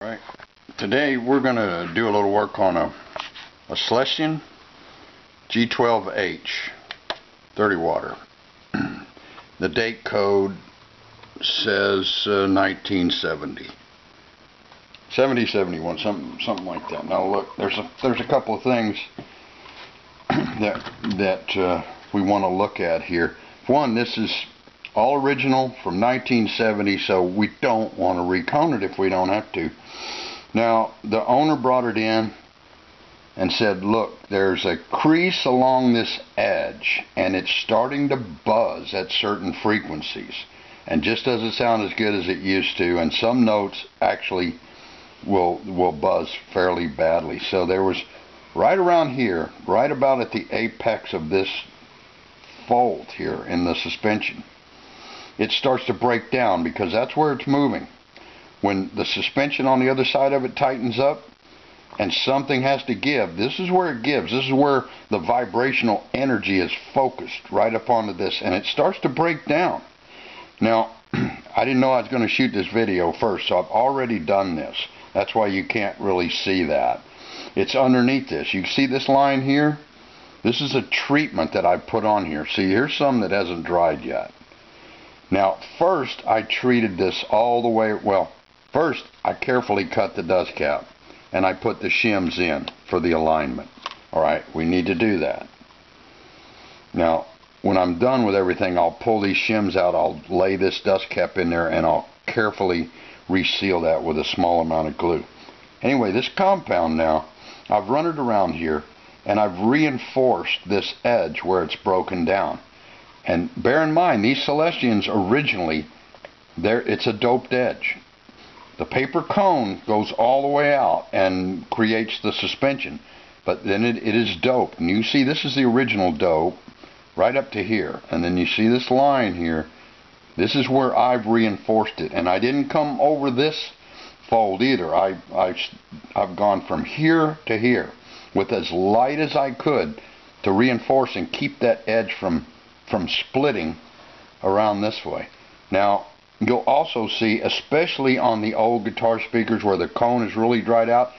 Right. Today we're going to do a little work on a Celestian G12H 30 water. The date code says 1970. 71, something like that. Now look, there's a couple of things that we want to look at here. One, this is all original from 1970, so we don't want to recone it if we don't have to. Now, the owner brought it in and said, look, there's a crease along this edge and it's starting to buzz at certain frequencies, and just doesn't sound as good as it used to, and some notes actually will buzz fairly badly. So there was, right around here, right about at the apex of this fold here in the suspension, it starts to break down because that's where it's moving. When the suspension on the other side of it tightens up and something has to give, this is where it gives. This is where the vibrational energy is focused right up onto this, and it starts to break down. Now, I didn't know I was going to shoot this video first, so I've already done this. That's why you can't really see that. It's underneath this. You see this line here? This is a treatment that I put on here. See, here's some that hasn't dried yet. Now, first I treated this all the way, well, first I carefully cut the dust cap and I put the shims in for the alignment. Alright, we need to do that. Now, when I'm done with everything, I'll pull these shims out, I'll lay this dust cap in there, and I'll carefully reseal that with a small amount of glue. Anyway, this compound now, I've run it around here and I've reinforced this edge where it's broken down. And bear in mind, these Celestians originally, it's a doped edge. The paper cone goes all the way out and creates the suspension, but then it is doped. And you see, this is the original dope right up to here. And then you see this line here. This is where I've reinforced it. And I didn't come over this fold either. I've gone from here to here with as light as I could to reinforce and keep that edge from splitting around this way. Now, you'll also see, especially on the old guitar speakers where the cone is really dried out,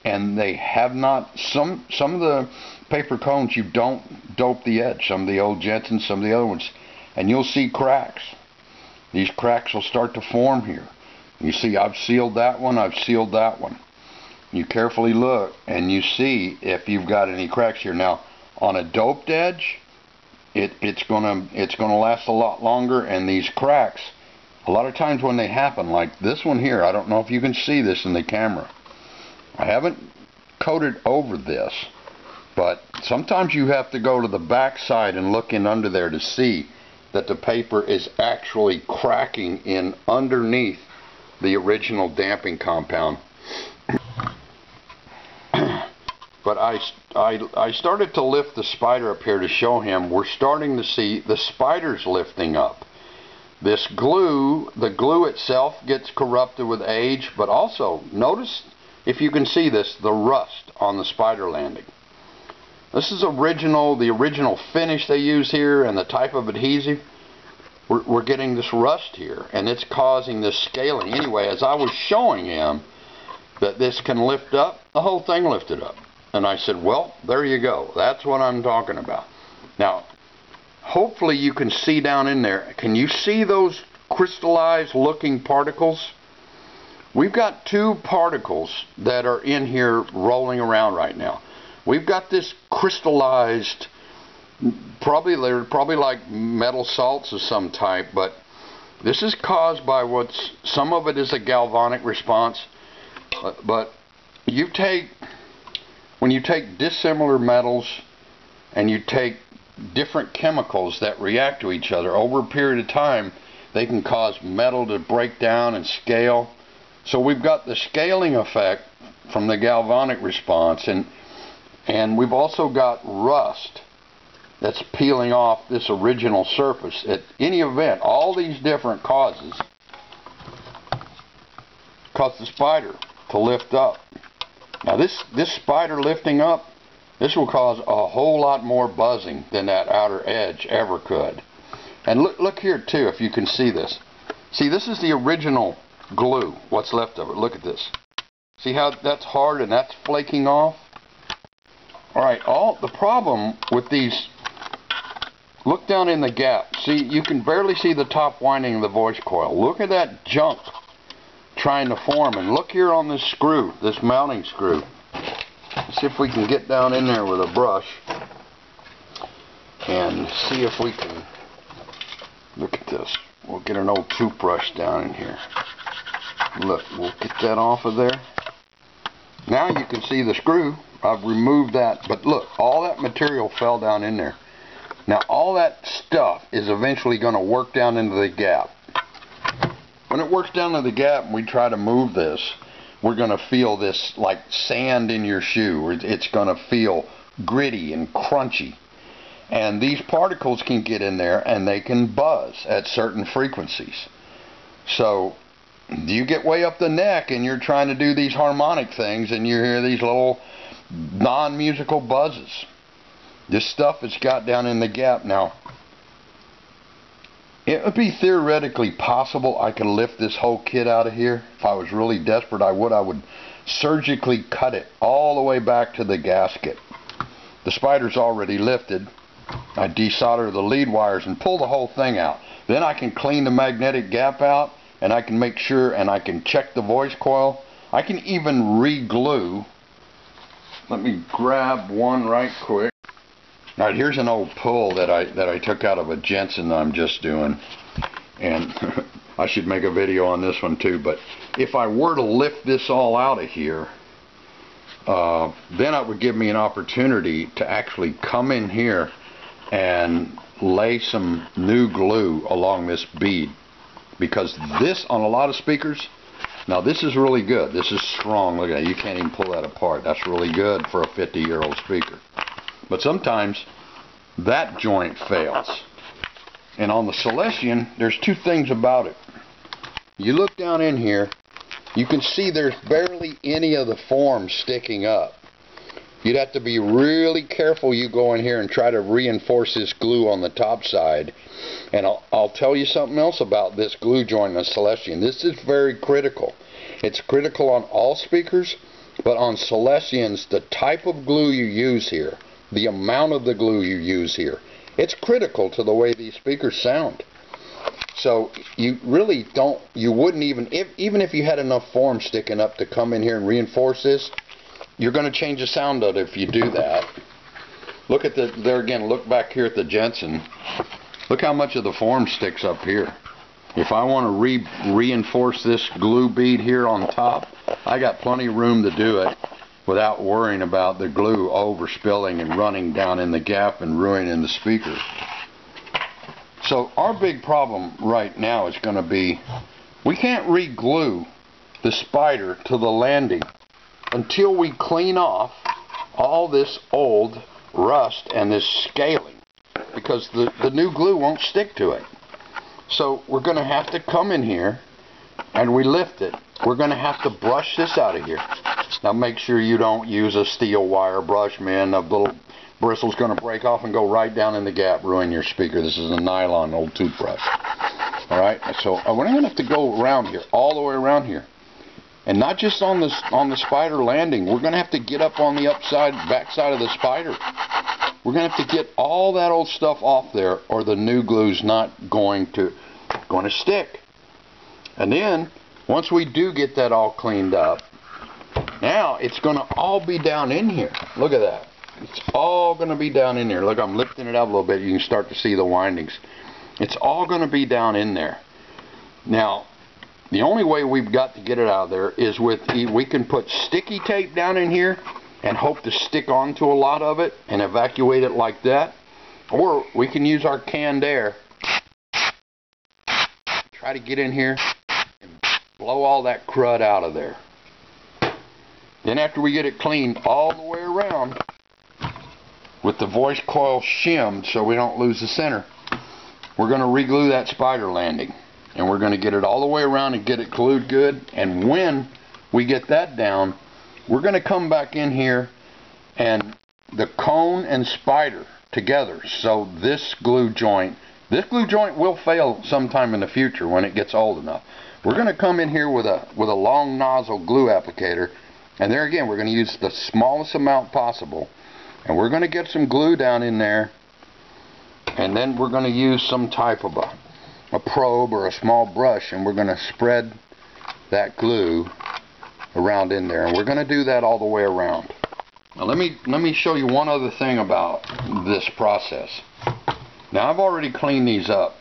and they have not, some of the paper cones, you don't dope the edge. Some of the old Jensens, some of the other ones, and you'll see cracks. These cracks will start to form here. You see, I've sealed that one, I've sealed that one. You carefully look and you see if you've got any cracks here. Now, on a doped edge, it's gonna last a lot longer, and these cracks, a lot of times when they happen, like this one here, I don't know if you can see this in the camera. I haven't coated over this, but sometimes you have to go to the back side and look in under there to see that the paper is actually cracking in underneath the original damping compound. But I started to lift the spider up here to show him we're starting to see the spiders lifting up. This glue, the glue itself gets corrupted with age, but also notice, if you can see this, the rust on the spider landing. This is the original finish they use here, and the type of adhesive. We're getting this rust here, and it's causing this scaling. Anyway, as I was showing him that this can lift up, the whole thing lifted up. And I said, well, there you go. That's what I'm talking about. Now, hopefully you can see down in there. Can you see those crystallized looking particles? We've got two particles that are in here rolling around right now. We've got this crystallized, they're probably like metal salts of some type, but this is caused by some of it is a galvanic response, but when you take dissimilar metals and you take different chemicals that react to each other over a period of time, they can cause metal to break down and scale. So we've got the scaling effect from the galvanic response, and we've also got rust that's peeling off this original surface. At any event, all these different causes cause the spider to lift up. Now this spider lifting up, this will cause a whole lot more buzzing than that outer edge ever could. And look here too, if you can see this. See, this is the original glue, what's left of it. Look at this. See how that's hard and that's flaking off? Alright, the problem with these, look down in the gap. See, you can barely see the top winding of the voice coil. Look at that junk trying to form. And look here on this screw, this mounting screw. Let's see if we can get down in there with a brush and see if we can, look at this. We'll get an old toothbrush down in here. Look, we'll get that off of there. Now you can see the screw. I've removed that, but look, all that material fell down in there. Now all that stuff is eventually going to work down into the gap. When it works down into the gap and we try to move this, we're going to feel this like sand in your shoe. It's going to feel gritty and crunchy. And these particles can get in there and they can buzz at certain frequencies. So you get way up the neck and you're trying to do these harmonic things and you hear these little non-musical buzzes. This stuff has got down in the gap. Now, it would be theoretically possible I could lift this whole kit out of here. If I was really desperate, I would surgically cut it all the way back to the gasket. The spider's already lifted. I desolder the lead wires and pull the whole thing out. Then I can clean the magnetic gap out, and I can make sure, and I can check the voice coil. I can even re-glue. Let me grab one right quick. Alright, here's an old pull that I took out of a Jensen I'm just doing. And I should make a video on this one too. But if I were to lift this all out of here, then it would give me an opportunity to actually come in here and lay some new glue along this bead. Because this, on a lot of speakers, now this is really good. This is strong. Look at that. You can't even pull that apart. That's really good for a 50-year-old speaker. But sometimes that joint fails. And on the Celestian, there's two things about it. You look down in here, you can see there's barely any of the form sticking up. You'd have to be really careful. You go in here and try to reinforce this glue on the top side. And I'll tell you something else about this glue joint on Celestian. This is very critical. It's critical on all speakers, but on Celestians, the type of glue you use here, the amount of the glue you use here, it's critical to the way these speakers sound. So you really don't, you wouldn't even if you had enough form sticking up to come in here and reinforce this, you're going to change the sound of it if you do that. Look at there again, look back here at the Jensen. Look how much of the form sticks up here. If I want to reinforce this glue bead here on top, I got plenty of room to do it without worrying about the glue overspilling and running down in the gap and ruining the speaker. So our big problem right now is going to be, we can't re-glue the spider to the landing until we clean off all this old rust and this scaling, because the new glue won't stick to it. So we're going to have to come in here and we lift it. We're going to have to brush this out of here. Now make sure you don't use a steel wire brush, man. The little bristle's going to break off and go right down in the gap, ruin your speaker. This is a nylon old toothbrush. Alright, so we're going to have to go around here, all the way around here. And not just on the spider landing. We're going to have to get up on the backside of the spider. We're going to have to get all that old stuff off there, or the new glue's not going to stick. And then, once we do get that all cleaned up, now it's going to all be down in here. Look at that. It's all going to be down in there. Look, I'm lifting it up a little bit. You can start to see the windings. It's all going to be down in there. Now, the only way we've got to get it out of there is we can put sticky tape down in here and hope to stick onto a lot of it and evacuate it like that. Or we can use our canned air. Try to get in here and blow all that crud out of there. Then after we get it cleaned all the way around, with the voice coil shimmed so we don't lose the center, we're going to re-glue that spider landing. And we're going to get it all the way around and get it glued good. And when we get that down, we're going to come back in here and the cone and spider together. So this glue joint will fail sometime in the future when it gets old enough. We're going to come in here with a long nozzle glue applicator And there again, we're going to use the smallest amount possible. And we're going to get some glue down in there. And then we're going to use some type of a probe or a small brush, and we're going to spread that glue around in there. And we're going to do that all the way around. Now let me show you one other thing about this process. Now I've already cleaned these up,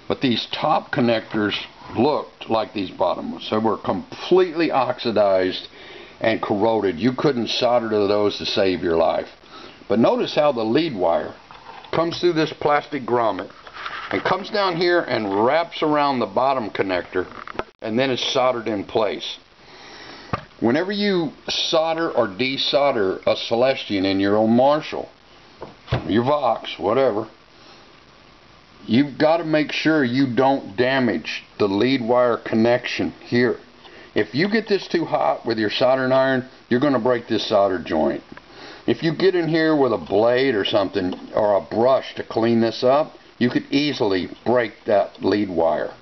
but these top connectors looked like these bottom ones. They were completely oxidized and corroded. You couldn't solder to those to save your life. But notice how the lead wire comes through this plastic grommet and comes down here and wraps around the bottom connector, and then is soldered in place. Whenever you solder or desolder a Celestian in your own Marshall, your Vox, whatever, you've got to make sure you don't damage the lead wire connection here. If you get this too hot with your soldering iron, you're going to break this solder joint. If you get in here with a blade or something, or a brush to clean this up, you could easily break that lead wire.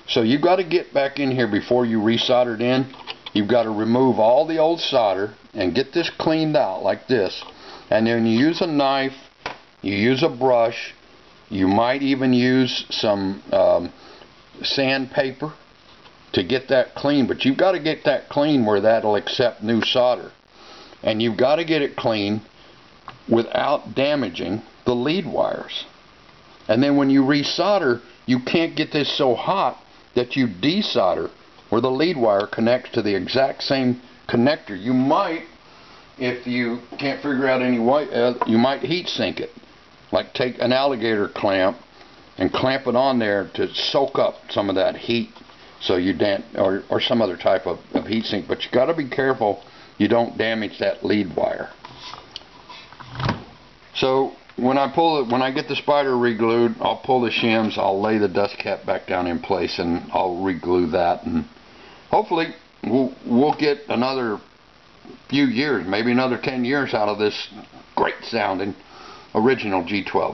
So you've got to get back in here before you resolder it in. You've got to remove all the old solder and get this cleaned out like this. And then you use a knife, you use a brush, you might even use some sandpaper to get that clean. But you've got to get that clean where that'll accept new solder. And you've got to get it clean without damaging the lead wires. And then when you resolder, you can't get this so hot that you desolder where the lead wire connects to the exact same connector. You might, if you can't figure out any way, you might heat sink it. Like take an alligator clamp and clamp it on there to soak up some of that heat, so you or some other type of heat sink. But you got to be careful you don't damage that lead wire. So when I get the spider re-glued, I'll pull the shims, I'll lay the dust cap back down in place, and I'll re-glue that, and hopefully we'll get another few years, maybe another 10 years out of this great sounding original G12.